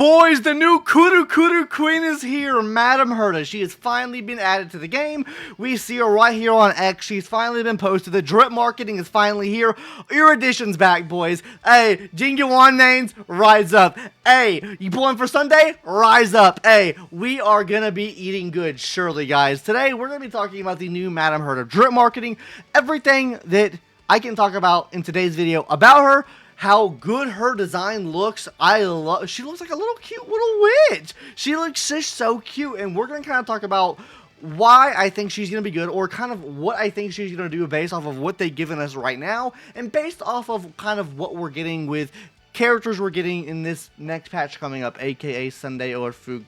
Boys, the new Kuru Queen is here, Madam Herta. She has finally been added to the game. We see her right here on X. She's finally been posted. The drip marketing is finally here. ERUDITION's back, boys. Hey, JINGLIU mains, rise up. Hey, you pulling for Sunday? Rise up. Hey, we are gonna be eating good, surely, guys. Today, we're gonna be talking about the new Madam Herta drip marketing. Everything that I can talk about in today's video about her. How good her design looks. She looks like a little cute little witch. She looks just so cute, and we're gonna kind of talk about why I think she's gonna be good, or kind of what I think she's gonna do based off of what they've given us right now, and based off of kind of what we're getting with characters we're getting in this next patch coming up, aka Sunday or Fugue,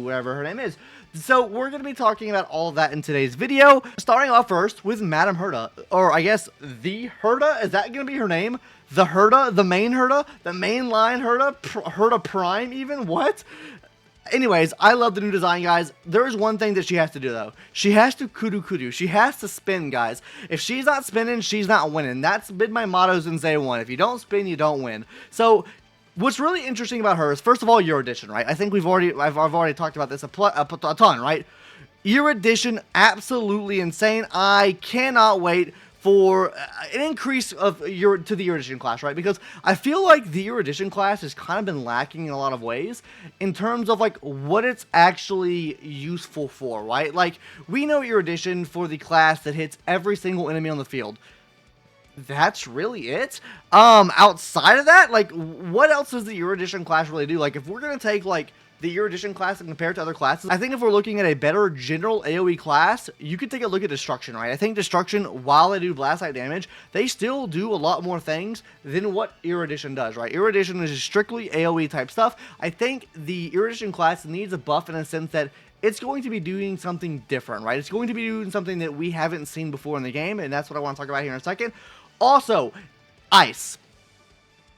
whatever her name is. So we're going to be talking about all of that in today's video, starting off first with Madam Herta, or I guess the Herta. Is that going to be her name? The Herta? The main Herta? The main line Herta? Herta Prime even? What? Anyways, I love the new design, guys. There is one thing that she has to do, though. She has to kudu. She has to spin, guys. If she's not spinning, she's not winning. That's been my motto since day one. If you don't spin, you don't win. So what's really interesting about her is, first of all, ERUDITION, right? I think I've already talked about this a ton, right? ERUDITION, absolutely insane. I cannot wait for an increase of to the ERUDITION class, right? Because I feel like the ERUDITION class has kind of been lacking in a lot of ways in terms of like what it's actually useful for, right? Like, we know ERUDITION for the class that hits every single enemy on the field. That's really it. Outside of that, like, what else does the ERUDITION class really do? Like, if we're gonna take like the ERUDITION class and compare it to other classes, I think if we're looking at a better general AoE class, you could take a look at Destruction, right? I think Destruction, while they do blast type damage, they still do a lot more things than what ERUDITION does, right? ERUDITION is strictly AoE type stuff. I think the ERUDITION class needs a buff in a sense that it's going to be doing something different, right? It's going to be doing something that we haven't seen before in the game, and that's what I want to talk about here in a second. Also, Ice.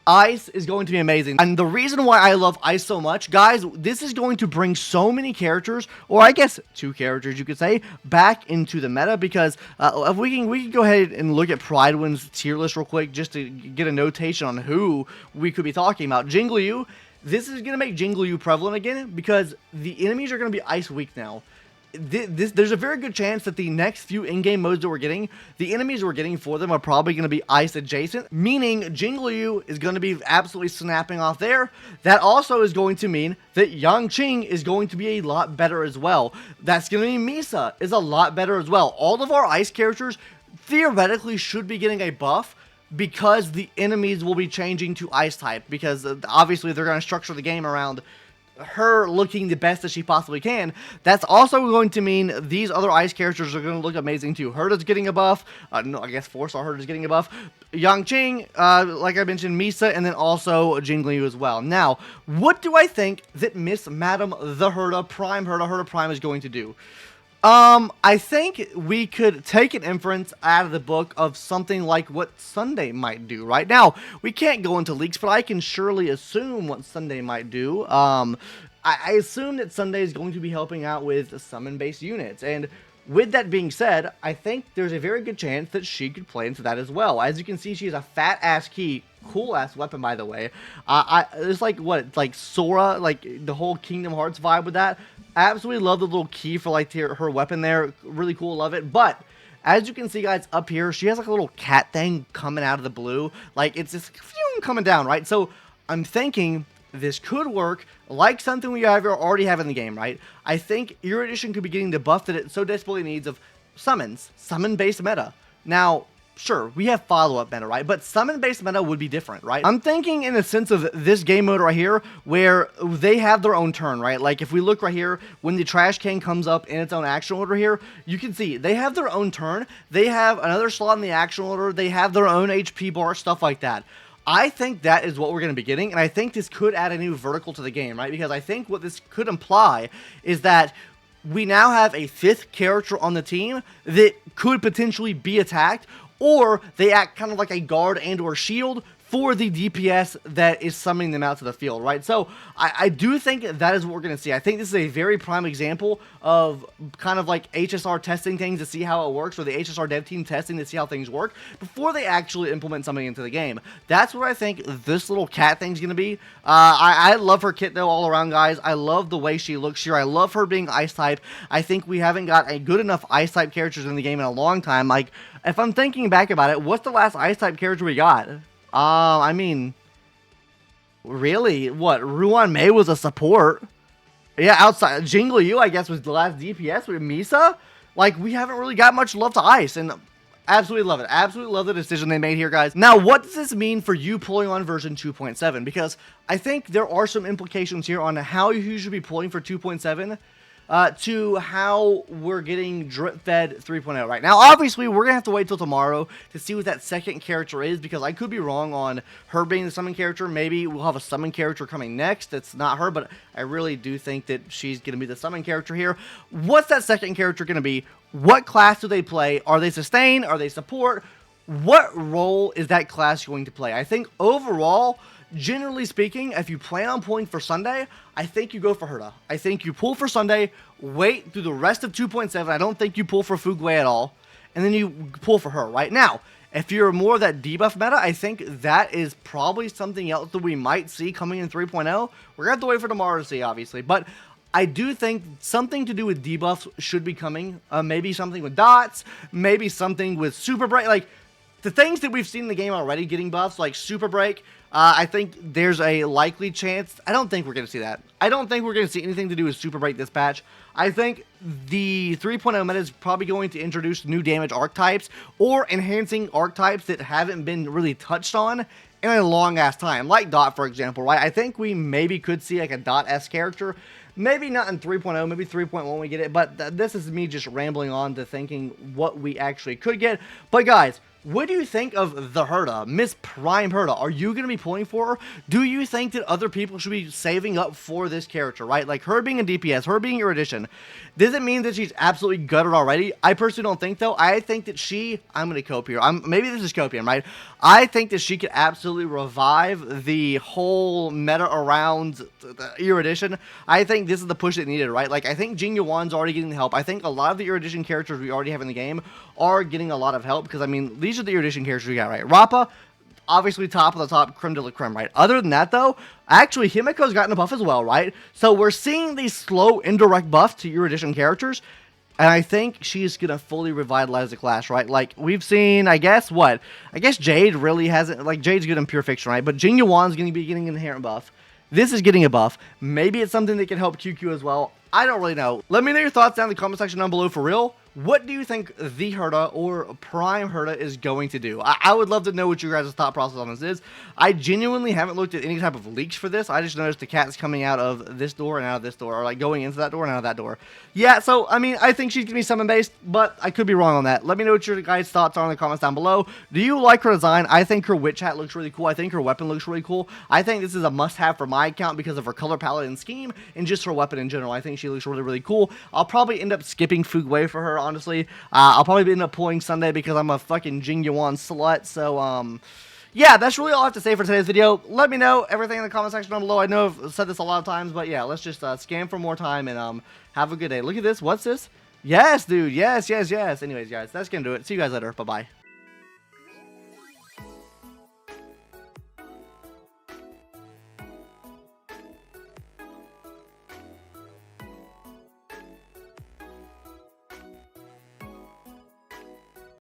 Ice is going to be amazing, and the reason why I love Ice so much, guys, this is going to bring so many characters, or I guess 2 characters you could say, back into the meta, because if we can go ahead and look at Pridewind's tier list real quick, just to get a notation on who we could be talking about. JINGLIU, this is going to make JINGLIU prevalent again, because the enemies are going to be Ice weak now. There's a very good chance that the next few in-game modes that we're getting, the enemies we're getting for them are probably going to be Ice adjacent, meaning JINGLIU is going to be absolutely snapping off there. That also is going to mean that Yanking is going to be a lot better as well. That's going to mean Misa is a lot better as well. All of our Ice characters theoretically should be getting a buff, because the enemies will be changing to Ice type, because obviously they're going to structure the game around her looking the best that she possibly can. That's also going to mean these other Ice characters are going to look amazing too. Herta's getting a buff. No, I guess Force Herta's getting a buff. Yanking, like I mentioned, Misa, and then also JINGLIU as well. Now, what do I think that Miss Madam the Herta Prime is going to do? I think we could take an inference out of the book of something like what Sunday might do. Right now, we can't go into leaks, but I can surely assume what Sunday might do. I assume that Sunday is going to be helping out with summon-based units, and with that being said, I think there's a very good chance that she could play into that as well. As you can see, she has a fat-ass key. Cool-ass weapon, by the way. It's like, what, like Sora, like the whole Kingdom Hearts vibe with that. I absolutely love the little key for like her weapon there. Really cool, love it. But as you can see, guys, up here, she has like a little cat thing coming out of the blue. Like, it's just coming down, right? So I'm thinking this could work like something we already have in the game, right? I think ERUDITION could be getting the buff that it so desperately needs of summons, summon-based meta. Now, sure, we have follow-up meta, right? But summon-based meta would be different, right? I'm thinking in the sense of this game mode right here, where they have their own turn, right? Like, if we look right here, when the trash can comes up in its own action order here, you can see they have their own turn. They have another slot in the action order. They have their own HP bar, stuff like that. I think that is what we're going to be getting, and I think this could add a new vertical to the game, right? Because I think what this could imply is that we now have a 5th character on the team that could potentially be attacked, or they act kind of like a guard and or shield for the DPS that is summoning them out to the field, right? So I do think that is what we're going to see. I think this is a very prime example of kind of like HSR testing things to see how it works, or the HSR dev team testing to see how things work before they actually implement something into the game. That's what I think this little cat thing's going to be. I love her kit though all around, guys. I love the way she looks here. I love her being ice type. I think we haven't got a good enough ice type characters in the game in a long time. Like, if I'm thinking back about it, what's the last ice type character we got? I mean, really, what? Ruan Mei was a support. Yeah, outside JINGLIU, I guess, was the last DPS with Misa. Like, we haven't really got much love to ice, and absolutely love it. Absolutely love the decision they made here, guys. Now, what does this mean for you pulling on version 2.7? Because I think there are some implications here on how you should be pulling for 2.7. To how we're getting drip-fed 3.0 right now. Obviously, we're going to have to wait till tomorrow to see what that second character is, because I could be wrong on her being the summon character. Maybe we'll have a summon character coming next that's not her, but I really do think that she's going to be the summon character here. What's that second character going to be? What class do they play? Are they sustain? Are they support? What role is that class going to play? I think overall, generally speaking, if you plan on pulling for Sunday, I think you go for Herta. I think you pull for Sunday, wait through the rest of 2.7. I don't think you pull for fugue at all, and then you pull for her. Right now, if you're more of that debuff meta, I think that is probably something else that we might see coming in 3.0. We're going to have to wait for tomorrow to see, obviously, but I do think something to do with debuffs should be coming. Maybe something with dots, maybe something with super break, like the things that we've seen in the game already getting buffs, like super break. I think there's a likely chance. I don't think we're going to see that. I don't think we're going to see anything to do with super break this patch. I think the 3.0 meta is probably going to introduce new damage archetypes or enhancing archetypes that haven't been really touched on in a long ass time, like Dot, for example, right? I think we maybe could see like a Dot-esque character. Maybe not in 3.0, maybe 3.1 we get it, but this is me just rambling on to thinking what we actually could get. But guys, what do you think of the Herta, Miss Prime Herta? Are you going to be pulling for her? Do you think that other people should be saving up for this character, right? Like her being a DPS, her being ERUDITION. Does it mean that she's absolutely gutted already? I personally don't think though. I think that I'm going to cope here. Maybe this is copium, right? I think that she could absolutely revive the whole meta around the ERUDITION. I think this is the push that needed, right? Like, I think JINGLIU Yuan's already getting the help. I think a lot of the ERUDITION characters we already have in the game are getting a lot of help, because, I mean, these are the ERUDITION characters we got, right? Rappa, obviously top of the top, creme de la creme, right? Other than that, though, actually, Himiko's gotten a buff as well, right? So we're seeing these slow, indirect buffs to ERUDITION characters, and I think she's going to fully revitalize the class, right? Like, we've seen, I guess, what? I guess Jade really hasn't, like, Jade's good in pure fiction, right? But JINGLIU Yuan's going to be getting an inherent buff. This is getting a buff. Maybe it's something that can help QQ as well. I don't really know. Let me know your thoughts down in the comment section down below for real. What do you think the Herta or Prime Herta is going to do? I would love to know what your guys' thought process on this is. I genuinely haven't looked at any type of leaks for this. I just noticed the cat's coming out of this door and out of this door, or like going into that door and out of that door. Yeah, so, I mean, I think she's going to be summon-based, but I could be wrong on that. Let me know what your guys' thoughts are in the comments down below. Do you like her design? I think her witch hat looks really cool. I think her weapon looks really cool. I think this is a must-have for my account because of her color palette and scheme, and just her weapon in general. I think she looks really, really cool. I'll probably end up skipping Fugue for her, honestly. I'll probably end up pulling Sunday because I'm a fucking JINGLIU Yuan slut. So, yeah, that's really all I have to say for today's video. Let me know everything in the comment section down below. I know I've said this a lot of times, but yeah, let's just scan for more time and have a good day. Look at this. What's this? Yes, dude. Yes, yes, yes. Anyways, guys, that's going to do it. See you guys later. Bye-bye.